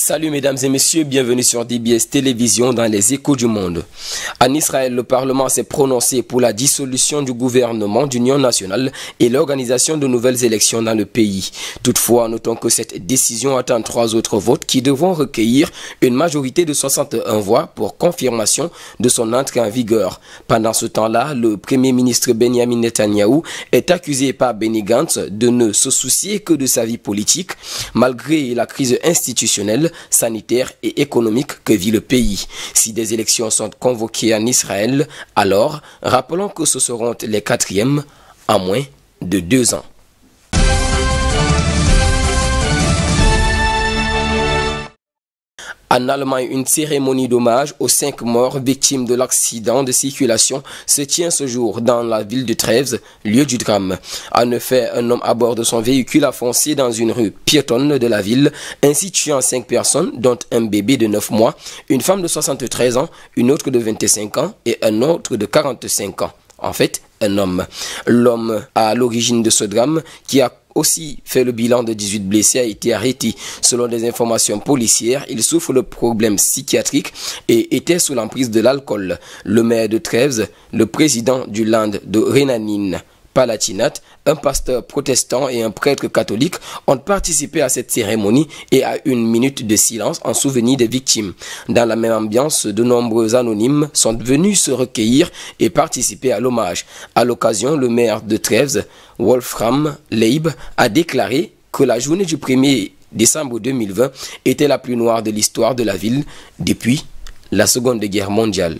Salut mesdames et messieurs, bienvenue sur DBS Télévision dans les échos du monde. En Israël, le Parlement s'est prononcé pour la dissolution du gouvernement d'union nationale et l'organisation de nouvelles élections dans le pays. Toutefois, notons que cette décision attend 3 autres votes qui devront recueillir une majorité de 61 voix pour confirmation de son entrée en vigueur. Pendant ce temps-là, le Premier ministre Benjamin Netanyahou est accusé par Benny Gantz de ne se soucier que de sa vie politique, malgré la crise institutionnelle, sanitaire et économique que vit le pays. Si des élections sont convoquées en Israël, alors rappelons que ce seront les 4e en moins de 2 ans. En Allemagne, une cérémonie d'hommage aux 5 morts victimes de l'accident de circulation se tient ce jour dans la ville de Trèves, lieu du drame. En effet, un homme à bord de son véhicule a foncé dans une rue piétonne de la ville, ainsi tuant 5 personnes, dont un bébé de 9 mois, une femme de 73 ans, une autre de 25 ans et un autre de 45 ans. En fait, un homme. L'homme à l'origine de ce drame, qui a aussi fait le bilan de 18 blessés, a été arrêté. Selon des informations policières, il souffre de problèmes psychiatriques et était sous l'emprise de l'alcool. Le maire de Trèves, le président du Land de Rhénanie-Palatinat, un pasteur protestant et un prêtre catholique ont participé à cette cérémonie et à une minute de silence en souvenir des victimes. Dans la même ambiance, de nombreux anonymes sont venus se recueillir et participer à l'hommage. À l'occasion, le maire de Trèves, Wolfram Leib, a déclaré que la journée du 1er décembre 2020 était la plus noire de l'histoire de la ville depuis la Seconde Guerre mondiale.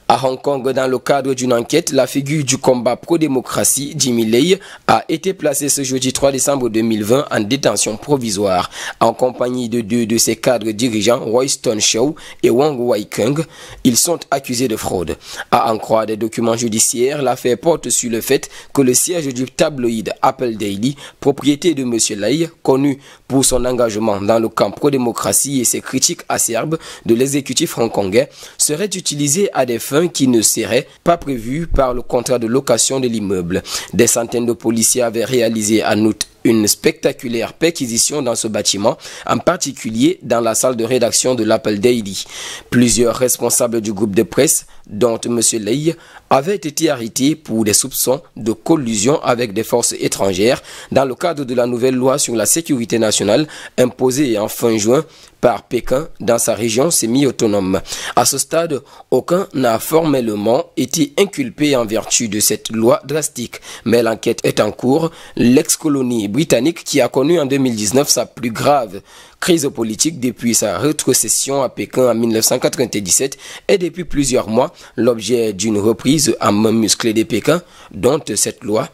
À Hong Kong, dans le cadre d'une enquête, la figure du combat pro-démocratie, Jimmy Lai, a été placée ce jeudi 3 décembre 2020 en détention provisoire, en compagnie de 2 de ses cadres dirigeants, Royston Shaw et Wong Wai Kung. Ils sont accusés de fraude. À en croire des documents judiciaires, l'affaire porte sur le fait que le siège du tabloïd Apple Daily, propriété de M. Lai, connu pour son engagement dans le camp pro-démocratie et ses critiques acerbes de l'exécutif hongkongais, serait utilisé à des fins qui ne seraient pas prévus par le contrat de location de l'immeuble. Des centaines de policiers avaient réalisé en août une spectaculaire perquisition dans ce bâtiment, en particulier dans la salle de rédaction de l'Apple Daily. Plusieurs responsables du groupe de presse, dont M. Lai, avaient été arrêtés pour des soupçons de collusion avec des forces étrangères dans le cadre de la nouvelle loi sur la sécurité nationale imposée en fin juin par Pékin dans sa région semi-autonome. À ce stade, aucun n'a formellement été inculpé en vertu de cette loi drastique, mais l'enquête est en cours. L'ex-colonie britannique, qui a connu en 2019 sa plus grave crise politique depuis sa rétrocession à Pékin en 1997, est depuis plusieurs mois l'objet d'une reprise en main musclée de Pékin, dont cette loi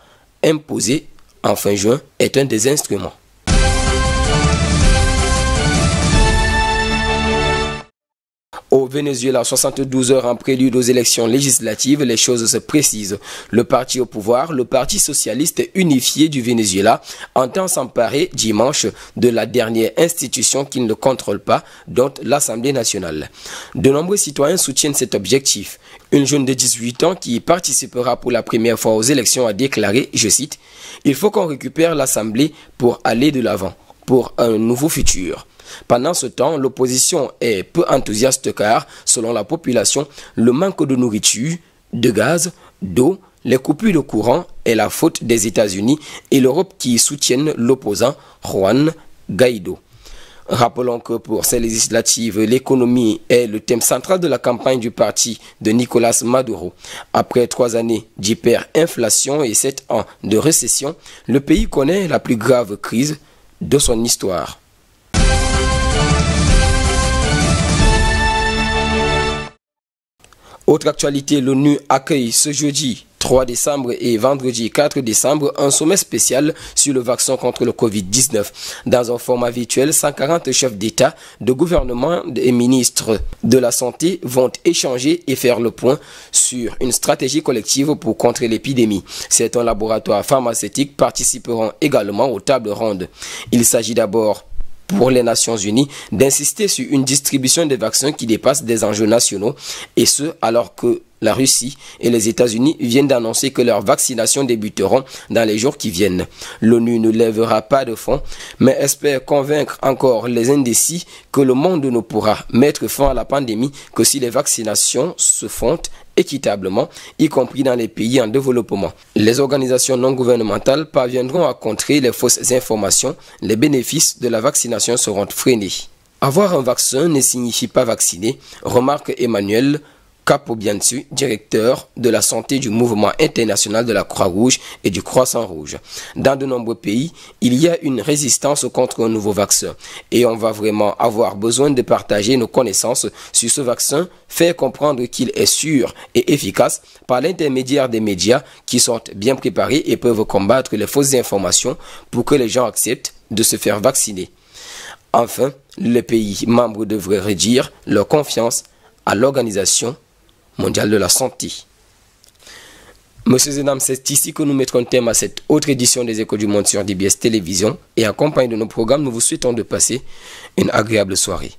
imposée en fin juin est un des instruments. Au Venezuela, 72 heures en prélude aux élections législatives, les choses se précisent. Le parti au pouvoir, le Parti socialiste unifié du Venezuela, entend s'emparer dimanche de la dernière institution qu'il ne contrôle pas, dont l'Assemblée nationale. De nombreux citoyens soutiennent cet objectif. Une jeune de 18 ans qui participera pour la première fois aux élections a déclaré, je cite, « Il faut qu'on récupère l'Assemblée pour aller de l'avant, pour un nouveau futur ». Pendant ce temps, l'opposition est peu enthousiaste car, selon la population, le manque de nourriture, de gaz, d'eau, les coupures de courant est la faute des États-Unis et l'Europe qui soutiennent l'opposant Juan Guaido. Rappelons que pour ces législatives, l'économie est le thème central de la campagne du parti de Nicolas Maduro. Après 3 années d'hyperinflation et 7 ans de récession, le pays connaît la plus grave crise de son histoire. Autre actualité, l'ONU accueille ce jeudi 3 décembre et vendredi 4 décembre un sommet spécial sur le vaccin contre le Covid-19. Dans un format virtuel, 140 chefs d'État, de gouvernement et ministres de la Santé vont échanger et faire le point sur une stratégie collective pour contrer l'épidémie. Certains laboratoires pharmaceutiques participeront également aux tables rondes. Il s'agit d'abord pour les Nations Unies d'insister sur une distribution des vaccins qui dépasse des enjeux nationaux, et ce alors que la Russie et les États-Unis viennent d'annoncer que leurs vaccinations débuteront dans les jours qui viennent. L'ONU ne lèvera pas de fonds, mais espère convaincre encore les indécis que le monde ne pourra mettre fin à la pandémie que si les vaccinations se font équitablement, y compris dans les pays en développement. Les organisations non gouvernementales parviendront à contrer les fausses informations. Les bénéfices de la vaccination seront freinés. Avoir un vaccin ne signifie pas vacciner, remarque Emmanuel Capobiantu, directeur de la santé du mouvement international de la Croix-Rouge et du Croissant-Rouge. Dans de nombreux pays, il y a une résistance contre un nouveau vaccin et on va vraiment avoir besoin de partager nos connaissances sur ce vaccin, faire comprendre qu'il est sûr et efficace par l'intermédiaire des médias qui sont bien préparés et peuvent combattre les fausses informations pour que les gens acceptent de se faire vacciner. Enfin, les pays membres devraient réduire leur confiance à l'Organisation mondiale de la santé. Messieurs et dames, c'est ici que nous mettrons terme à cette autre édition des Échos du Monde sur DBS Télévision et en compagnie de nos programmes, nous vous souhaitons de passer une agréable soirée.